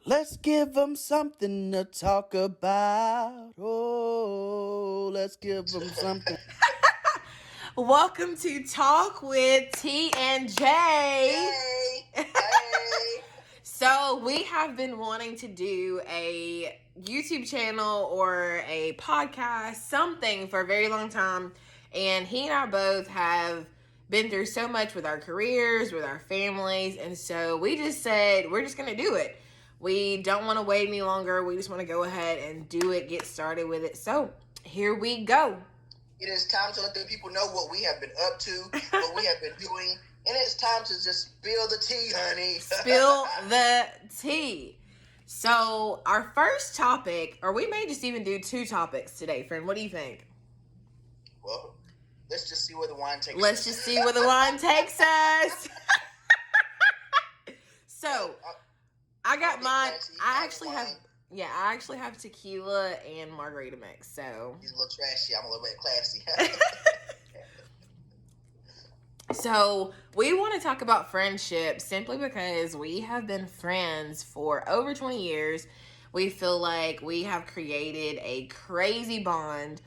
Let's give them something to talk about. Oh, let's give them something. Welcome to Talk with T and J. Yay! Hey! So, we have been wanting to do a YouTube channel or a podcast, something for a very long time. And he and I both have been through so much with our careers, with our families. And so, we just said, we're just going to do it. We don't want to wait any longer. We just want to go ahead and do it, get started with it. So, here we go. It is time to let the people know what we have been up to, what we have been doing, and it's time to just spill the tea, honey. Spill the tea. So, our first topic, or we may just even do two topics today, friend. What do you think? Well, let's just see where the wine takes us. Let's just see where the wine takes us. So, I got mine. I actually have tequila and margarita mix. So, he's a little trashy. I'm a little bit classy. So, we want to talk about friendship simply because we have been friends for over 20 years. We feel like we have created a crazy bond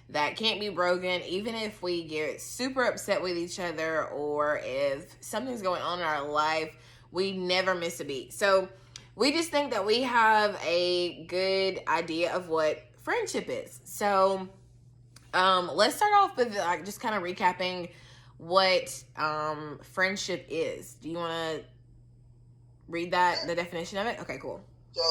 that can't be broken, even if we get super upset with each other or if something's going on in our life, we never miss a beat. So, we just think that we have a good idea of what friendship is. So, let's start off with just kind of recapping what friendship is. Do you want to read the definition of it? Okay, cool. So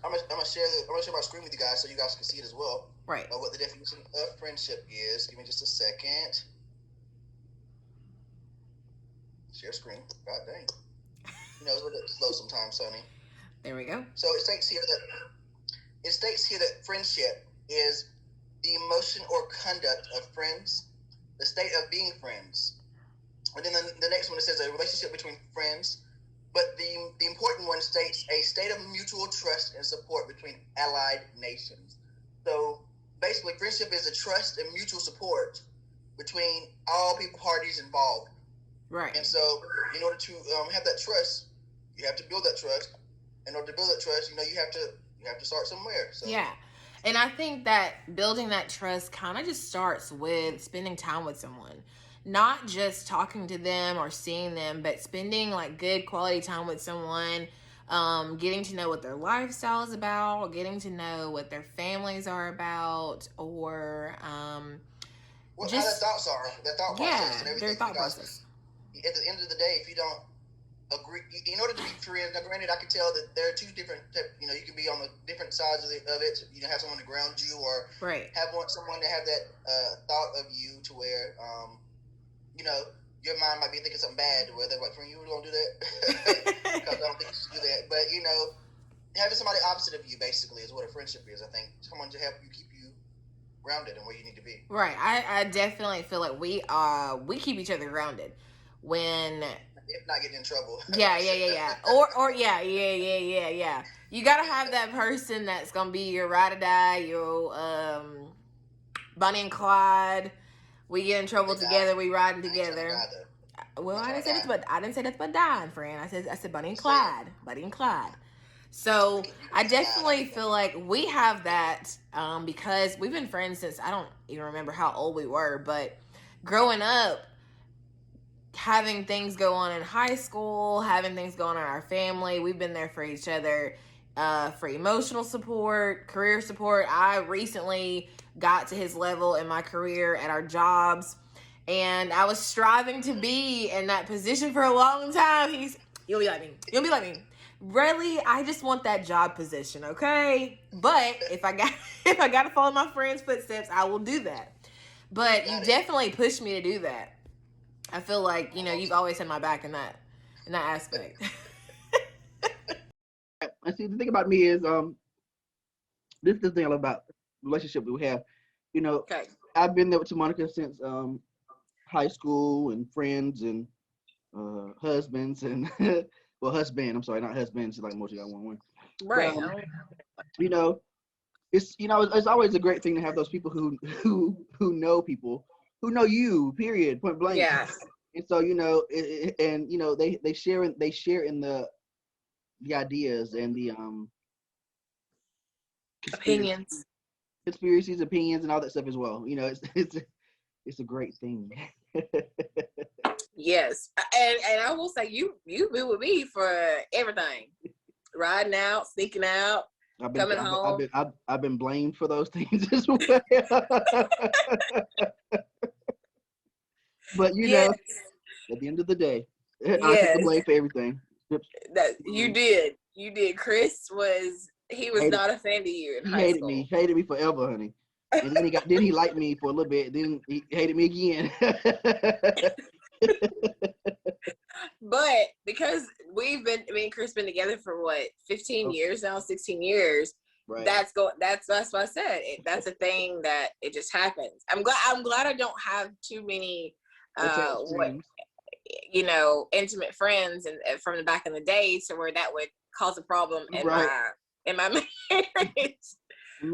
I'm gonna share my screen with you guys so you guys can see it as well. Right. What the definition of friendship is. Give me just a second. Share screen. God dang. You know, it's a little bit slow sometimes, Sonny. There we go. So it states here that friendship is the emotion or conduct of friends, the state of being friends. And then the next one, it says a relationship between friends. But the important one states a state of mutual trust and support between allied nations. So basically, friendship is a trust and mutual support between all people, parties involved. Right. And so in order to have that trust, you have to build that trust. In order to build that trust, you have to start somewhere. So. Yeah. And I think that building that trust kind of just starts with spending time with someone. Not just talking to them or seeing them, but spending like good quality time with someone, getting to know what their lifestyle is about, getting to know what their families are about, or what how their thoughts are, their thought process, and everything. Their thought process. At the end of the day, if you don't agree, in order to be friends, now granted, I can tell that there are two different, you know, you can be on the different sides of it. You know, have someone to ground you, or have someone to have that thought of you to where, you know, your mind might be thinking something bad, where they're like, "Friend, you don't do that," because I don't think you should do that. But you know, having somebody opposite of you basically is what a friendship is. I think someone to help you keep you grounded and where you need to be. Right. I definitely feel like we keep each other grounded when. If not getting in trouble. Yeah. Or yeah. You gotta have that person that's gonna be your ride or die, your Bonnie and Clyde. We get in trouble together. We riding together. Well, I didn't say that's but dying, friend. I said Bonnie and Clyde. Bonnie and Clyde. So I definitely feel like we have that because we've been friends since I don't even remember how old we were, but growing up, having things go on in high school, having things go on in our family, we've been there for each other for emotional support, career support. I recently got to his level in my career at our jobs, and I was striving to be in that position for a long time. You'll be like me. Really, I just want that job position, okay? But if I got to follow my friend's footsteps, I will do that. But you definitely pushed me to do that. I feel like, you know, you've always had my back in that aspect. And see, the thing about me is, this is the thing about relationship we have. You know, Okay. I've been there with Monica since high school, and friends and husbands and well, husband. I'm sorry, not husbands. Like most of y'all want one. Right. You know, it's always a great thing to have those people who know people who know you. Period. Point blank. Yeah. And so, you know, and you know, they share in the ideas and the conspiracies, opinions, and all that stuff as well. You know, it's a great thing. Yes, and I will say you've been with me for everything, riding out, sneaking out, coming home. I've been blamed for those things as well. But you know, at the end of the day, I took the blame for everything. That you did. Chris was not a fan of you in high school. He hated me forever, honey. And then he liked me for a little bit. Then he hated me again. But because me and Chris been together for what, 15 years now, 16 years. Right. That's what I said. That's a thing that it just happens. I'm glad I don't have too many intimate friends and from the back in the day, to where that would cause a problem in my marriage.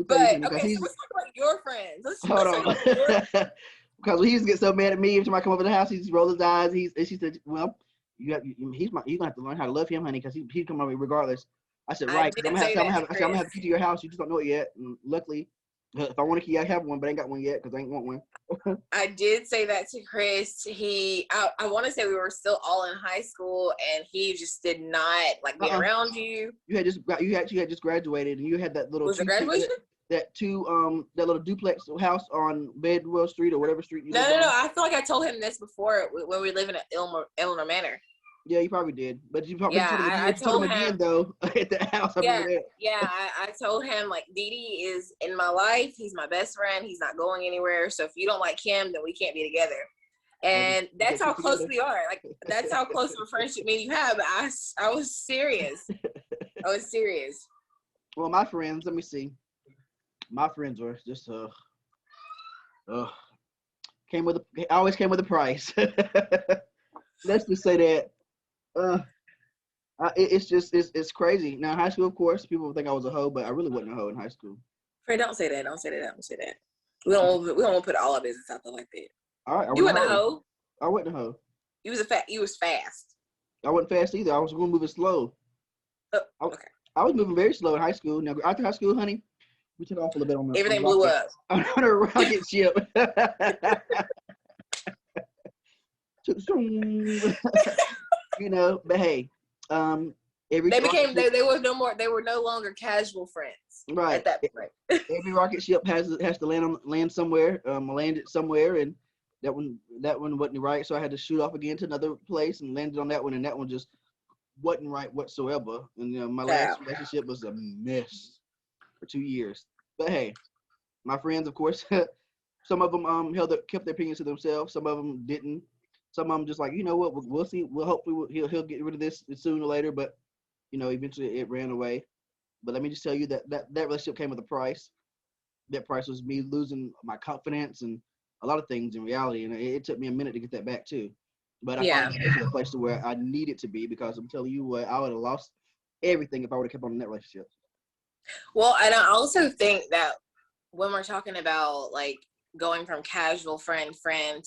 But okay, so let's talk about your friends. Hold on. Because when he used to get so mad at me every time I come over the house, he just rolled his eyes. She said, "Well, you're gonna have to learn how to love him, honey, because he'd come over regardless." I said, "Right, I'm gonna have the key to your house. You just don't know it yet." And luckily, if I want a key, I have one, but I ain't got one yet because I ain't want one. I did say that to Chris. I want to say we were still all in high school, and he just did not like being around you. You had just graduated, and you had that little. Was it graduation? That little duplex house on Bedwell Street or whatever street. No. I feel like I told him this before when we live in Eleanor Manor. Yeah, you probably did, but you probably told him again though at the house. I told him, like, Didi is in my life. He's my best friend. He's not going anywhere. So if you don't like him, then we can't be together. And that's how close we are. Like, that's how close of a friendship me and you have. But I was serious. I was serious. Well, my friends, let me see. My friends were just always came with a price. Let's just say that it's crazy. Now, high school, of course, people think I was a hoe, but I really wasn't a hoe in high school. Fred, don't say that. Don't say that. We don't put all our business out there like that. All right, you wasn't a hoe. I wasn't a hoe. You was fast. I wasn't fast either. I was going moving slow. Okay. I was moving very slow in high school. Now, after high school, honey, we took off a little bit on the everything blew up on a rocket ship. You know, but hey, they were no longer casual friends. Right. At that point. Every rocket ship has to land somewhere. Landed somewhere, and that one wasn't right. So I had to shoot off again to another place and landed on that one, and that one just wasn't right whatsoever. And my last relationship was a mess for 2 years. But hey, my friends, of course, some of them kept their opinions to themselves. Some of them didn't. Some of them just like, you know what, we'll see. Hopefully he'll get rid of this sooner or later. But eventually it ran away. But let me just tell you that relationship came with a price. That price was me losing my confidence and a lot of things in reality. And it took me a minute to get that back too. But I found a place to where I needed to be, because I'm telling you what, I would have lost everything if I would have kept on in that relationship. Well, and I also think that when we're talking about like going from casual friend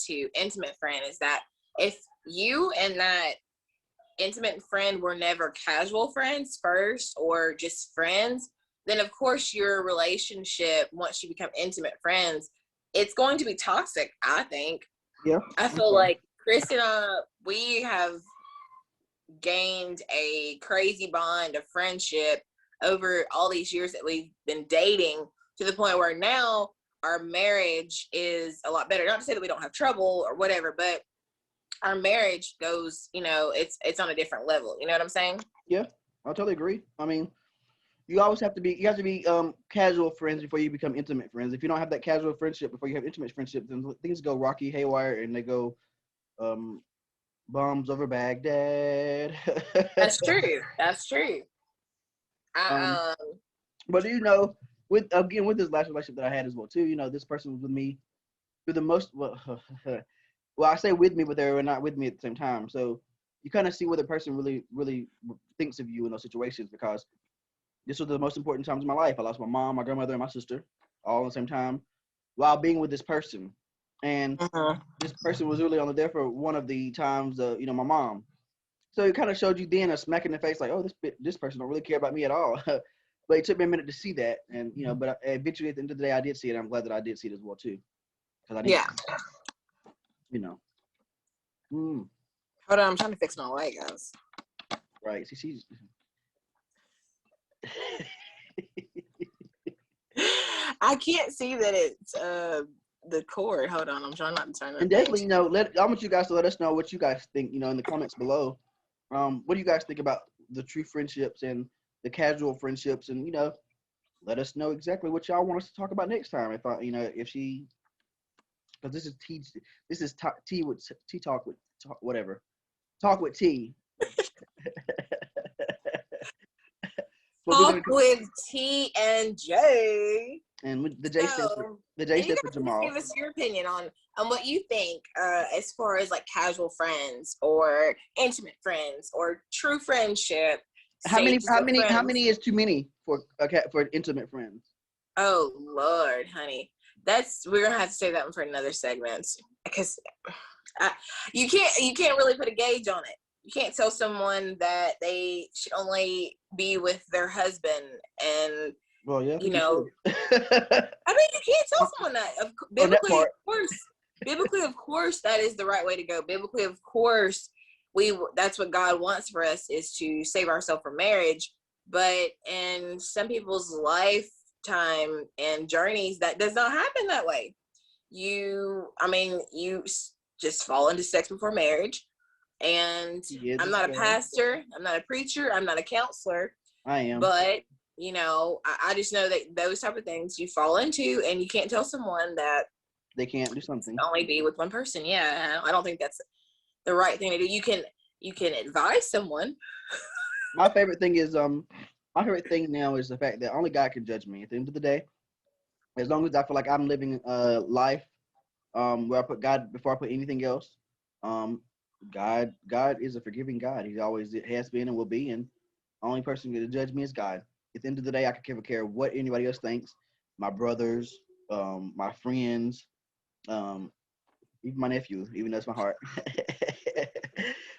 to intimate friend, is that if you and that intimate friend were never casual friends first or just friends, then of course your relationship, once you become intimate friends, it's going to be toxic, I think. Yeah. I feel like Chris and we have gained a crazy bond of friendship over all these years that we've been dating, to the point where now our marriage is a lot better. Not to say that we don't have trouble or whatever, but our marriage goes, it's on a different level. You know what I'm saying? Yeah, I totally agree. I mean, you have to be casual friends before you become intimate friends. If you don't have that casual friendship before you have intimate friendship, then things go rocky, haywire, and they go bombs over Baghdad. That's true. But with this last relationship that I had as well too, this person was with me through the most. Well, I say with me, but they were not with me at the same time. So you kind of see what the person really, really thinks of you in those situations, because this was the most important times of my life. I lost my mom, my grandmother, and my sister all at the same time while being with this person. And this person was really only there for one of the times, my mom. So it kind of showed you then a smack in the face, like, oh, this person don't really care about me at all. But it took me a minute to see that, and but eventually at the end of the day, I did see it. I'm glad that I did see it as well too, because I need, Hold on, I'm trying to fix my light, guys. Right. See, she's. I can't see that it's the cord. Hold on, I'm trying not to turn it. And definitely, I want you guys to let us know what you guys think, in the comments below. What do you guys think about the true friendships and the casual friendships? And, let us know exactly what y'all want us to talk about next time. If if she, because this is T with T talk with whatever. Talk with T. Talk with T and J. And the J stands for Jamal. Give us your opinion on what you think as far as like casual friends or intimate friends or true friendship. How many is too many for intimate friends? Oh Lord, honey, we're gonna have to say that one for another segment because you can't really put a gauge on it. You can't tell someone that they should only be with their husband and, well, yeah, I mean, you can't tell someone that. Biblically, of course, that is the right way to go. Biblically, of course, that's what God wants for us, is to save ourselves from marriage. But in some people's lifetime and journeys, that does not happen that way. You just fall into sex before marriage. And I'm not a pastor, I'm not a preacher, I'm not a counselor. I am. But, I just know that those type of things you fall into, and you can't tell someone that they can't do something. Only be with one person. Yeah, I don't think that's the right thing to do. You can advise someone. My favorite thing now is the fact that only God can judge me. At the end of the day, as long as I feel like I'm living a life where I put God before I put anything else, God is a forgiving God. He always has been and will be, and the only person going to judge me is God. At the end of the day, I could give care what anybody else thinks. My brothers, my friends, even my nephew, even though it's my heart.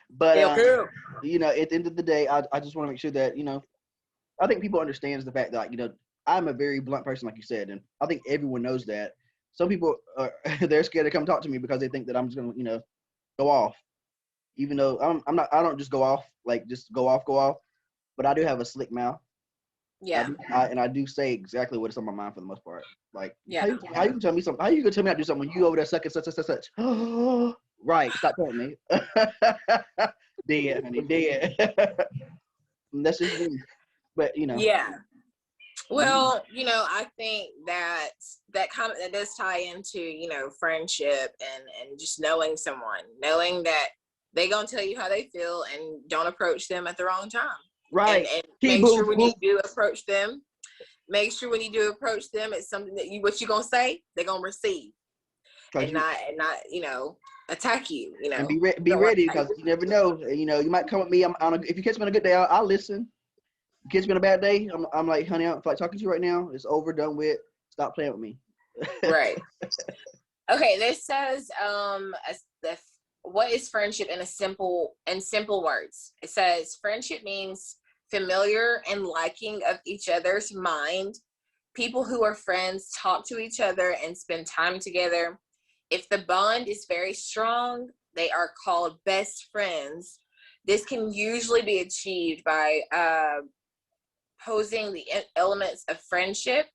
But at the end of the day, I just want to make sure that I think people understands the fact that I'm a very blunt person, like you said, and I think everyone knows that. Some people they're scared to come talk to me because they think that I'm just gonna go off. Even though I'm not, I don't just go off, but I do have a slick mouth. Yeah. I do say exactly what is on my mind for the most part. Like, how you can tell me something? How you gonna tell me I do something when you over there sucking such? Right, stop telling me. Dead, honey, dead. That's just me. But Yeah. Well, I think that does tie into, friendship and just knowing someone, knowing that they gonna tell you how they feel, and don't approach them at the wrong time. Right. And make sure when you do approach them, it's something that what you gonna say, they're gonna receive, and not attack you. And be ready, because you never know. You might come with me. If you catch me on a good day, I'll listen. If you catch me on a bad day, I'm like, honey, I'm like talking to you right now. It's over, done with. Stop playing with me. Right. Okay. This says what is friendship in simple words? It says friendship means familiar and liking of each other's mind. People who are friends talk to each other and spend time together. If the bond is very strong, they are called best friends. This can usually be achieved by posing the elements of friendship,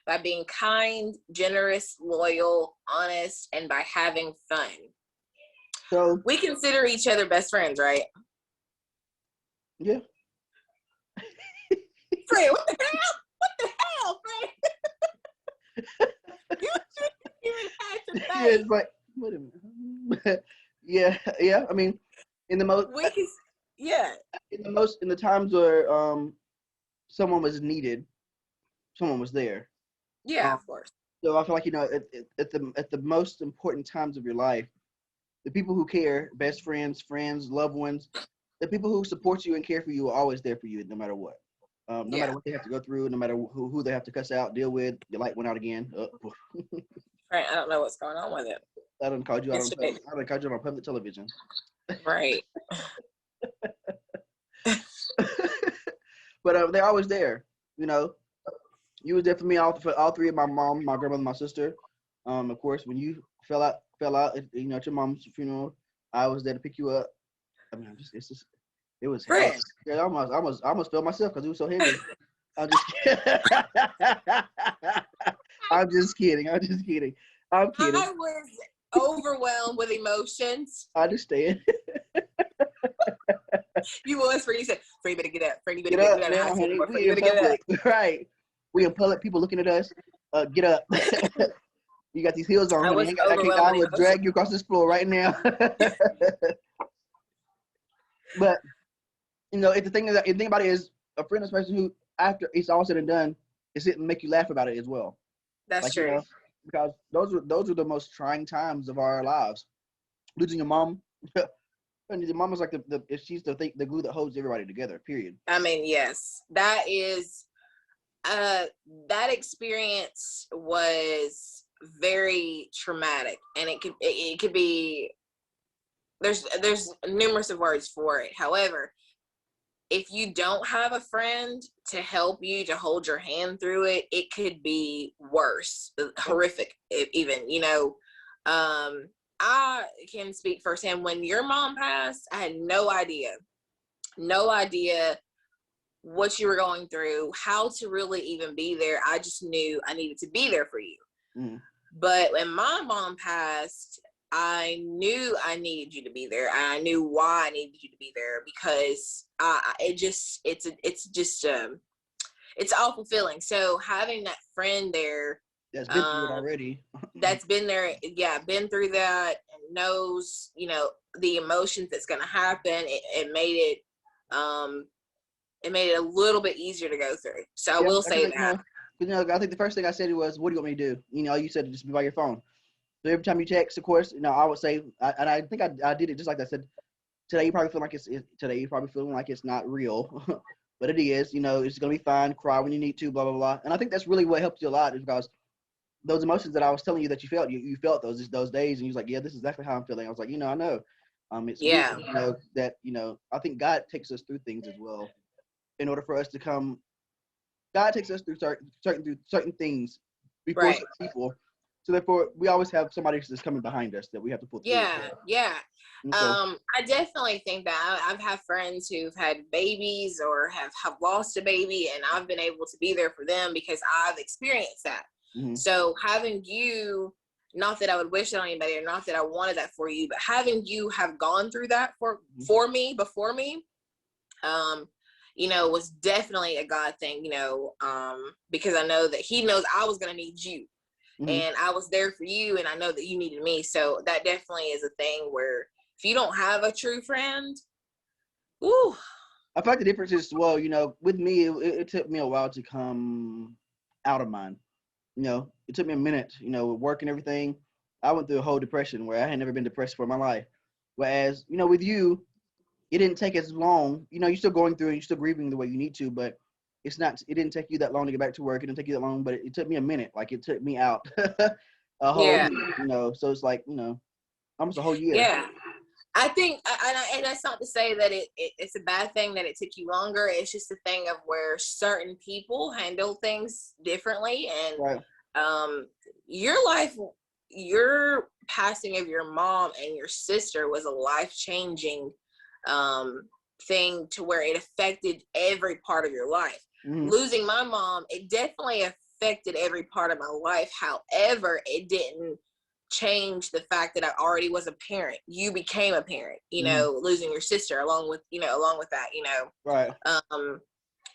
by being kind, generous, loyal, honest, and by having fun. So we consider each other best friends, right? Yeah. Fred, what the hell, Fred? You shouldn't even have to say. Yeah, it's like, wait a minute. Yeah. I mean, in the times where someone was needed, someone was there. Yeah, of course. So I feel like at the most important times of your life, the people who care, best friends, loved ones, the people who support you and care for you are always there for you, no matter what. No matter what they have to go through, no matter who they have to cuss out, deal with. Your light went out again. Right, I don't know what's going on with it. I done called you out on public television. Right. But they're always there. You know, you was there for me all three of my mom, my grandmother, my sister. Of course, when you fell out, at your mom's funeral, I was there to pick you up. I mean, it was heavy. Yeah, I almost fell myself because it was so heavy. I'm just I'm just kidding. I'm kidding. I was overwhelmed with emotions. I understand. You was for you said, "Free better get up. Free better get up, man, honey. We in public, right? We in public. People looking at us. Get up. You got these heels on. I would drag you across this floor right now. But if the thing about it is, a friend is a person who, after it's all said and done, is it make you laugh about it as well. That's true. Because those are the most trying times of our lives. Losing your mom. And your mom is like she's the glue that holds everybody together. Period. I mean, yes, that is. That experience was very traumatic, and it could be. There's numerous of words for it. However, if you don't have a friend to help you, to hold your hand through it, it could be worse, horrific even. I can speak firsthand. When your mom passed, I had no idea what you were going through, how to really even be there. I just knew I needed to be there for you. Mm. But when my mom passed, I knew I needed you to be there. I knew why I needed you to be there, because it's an awful feeling. So having that friend there that's been through it already, that's been there, been through that, and knows the emotions that's going to happen. It made it a little bit easier to go through. So I will say that. I think the first thing I said was, "What do you want me to do?" You said just be by your phone. So every time you text, of course, I would say, and I think I did it just like that. I said, today you probably feel like it's not real, but it is. It's gonna be fine. Cry when you need to. Blah blah blah. And I think that's really what helped you a lot, is because those emotions that I was telling you that you felt, you felt those days, and you was like, yeah, this is exactly how I'm feeling. I was like, I know. It's weird, that I think God takes us through things as well, in order for us to come. God takes us through certain things before certain people. So therefore, we always have somebody that's coming behind us that we have to pull through. Yeah. So, I definitely think that I've had friends who've had babies or have lost a baby, and I've been able to be there for them because I've experienced that. Mm-hmm. So having you, not that I would wish it on anybody, or not that I wanted that for you, but having you have gone through that for me, before me, was definitely a God thing, because I know that He knows I was going to need you. Mm-hmm. And I was there for you, and I know that you needed me. So that definitely is a thing where if you don't have a true friend, ooh. I feel like the difference is, well, with me, it took me a while to come out of mine. It took me a minute, with work and everything. I went through a whole depression where I had never been depressed for my life. Whereas, with you, it didn't take as long. You're still going through and you're still grieving the way you need to, but it didn't take you that long to get back to work. It didn't take you that long, but it took me a minute. Like, it took me out a whole minute, so it's like, almost a whole year. Yeah. I think, and that's not to say that it's a bad thing that it took you longer. It's just a thing of where certain people handle things differently. And your life, your passing of your mom and your sister was a life-changing thing, to where it affected every part of your life. Mm-hmm. Losing my mom, it definitely affected every part of my life. However, it didn't change the fact that I already was a parent. You became a parent, losing your sister along with that, Right.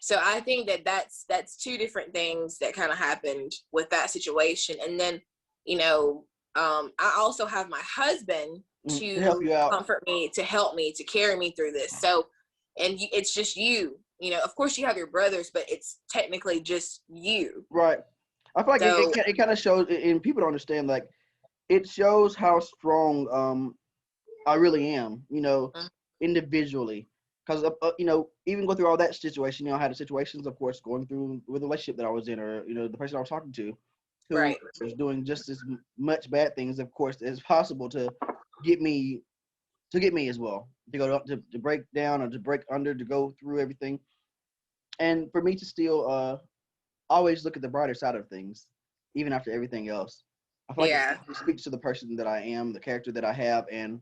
So I think that's two different things that kind of happened with that situation. And then, I also have my husband to help you out, comfort me, to help me, to carry me through this. So, and it's just you, of course you have your brothers, but it's technically just you. Right. I feel like it kind of shows, and people don't understand, like, it shows how strong I really am, individually. Because, even go through all that situation, I had situations, of course, going through with the relationship that I was in, or, the person I was talking to, who was doing just as much bad things, of course, as possible to get me as well. to go to break down or to break under, to go through everything. And for me to still always look at the brighter side of things, even after everything else. I feel like it speaks to the person that I am, the character that I have, and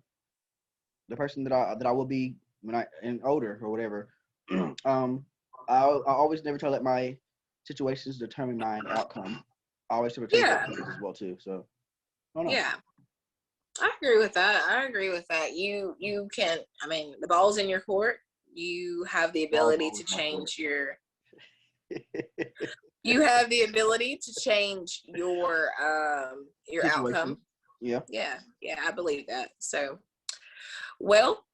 the person that I will be when I'm older or whatever. I always never try to let my situations determine my outcome. I always try to take that as well too. So yeah, I agree with that. You can. I mean, the ball's in your court. You have the ability to change your. You have the ability to change your outcome. Yeah. I believe that. So, well,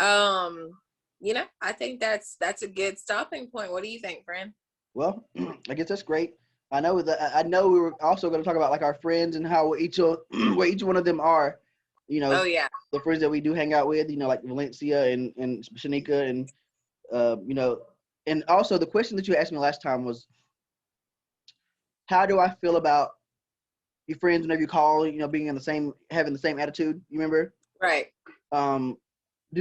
I think that's a good stopping point. What do you think, friend? Well, I guess that's great. I know we were also going to talk about like our friends and how where each one of them are. Oh yeah. The friends that we do hang out with, like Valencia and Shanika and and also the question that you asked me last time was, how do I feel about your friends whenever you call, being having the same attitude? You remember? Right.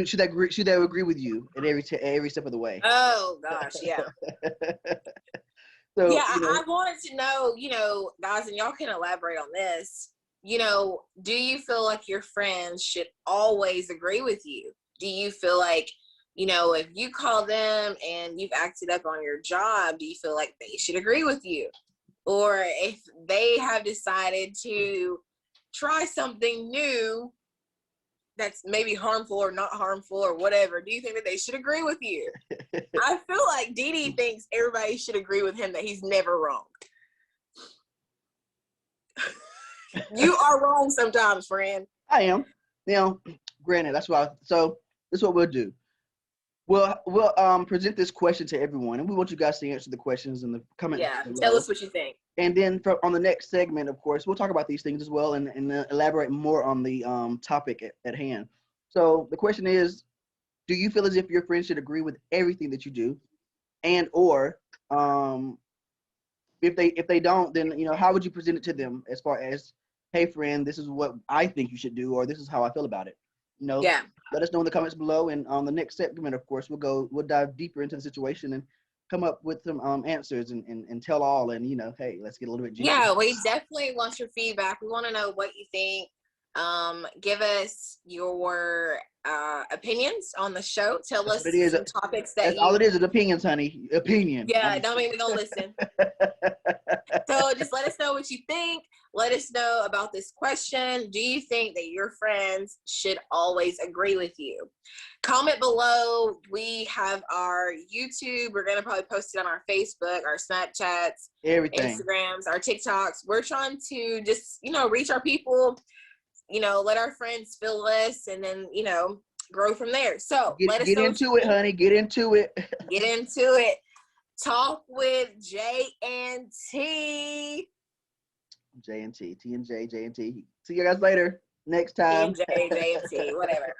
Should they agree with you at every step of the way? Oh gosh, yeah. So, I wanted to know, guys, and y'all can elaborate on this. Do you feel like your friends should always agree with you? Do you feel like, if you call them and you've acted up on your job, do you feel like they should agree with you? Or if they have decided to try something new that's maybe harmful or not harmful or whatever, do you think that they should agree with you? I feel like Dee thinks everybody should agree with him that he's never wrong. You are wrong sometimes, friend. I am. Granted, so this is what we'll do. We'll present this question to everyone, and we want you guys to answer the questions in the comments. Yeah, tell us what you think. And then on the next segment, of course, we'll talk about these things as well and elaborate more on the topic at hand. So the question is, do you feel as if your friends should agree with everything that you do? And or if they don't, then how would you present it to them as far as, hey friend, this is what I think you should do, or this is how I feel about it. Yeah. Let us know in the comments below, and on the next segment, of course, we'll dive deeper into the situation and come up with some answers and tell all, and hey, let's get a little bit juicy. Yeah, we definitely want your feedback. We want to know what you think. Give us your opinions on the show. Tell us some topics that's all it is opinions, honey. Opinion. Yeah, don't mean we don't listen. So just let us know what you think. Let us know about this question. Do you think that your friends should always agree with you? Comment below. We have our YouTube. We're going to probably post it on our Facebook, our Snapchats, everything, Instagrams, our TikToks. We're trying to just, reach our people, let our friends feel us, and then, grow from there. So let us know. Get into it, honey. Get into it. Get into it. Talk with J&T. J&T, T and J, J&T. See you guys later. Next time. J&T, whatever.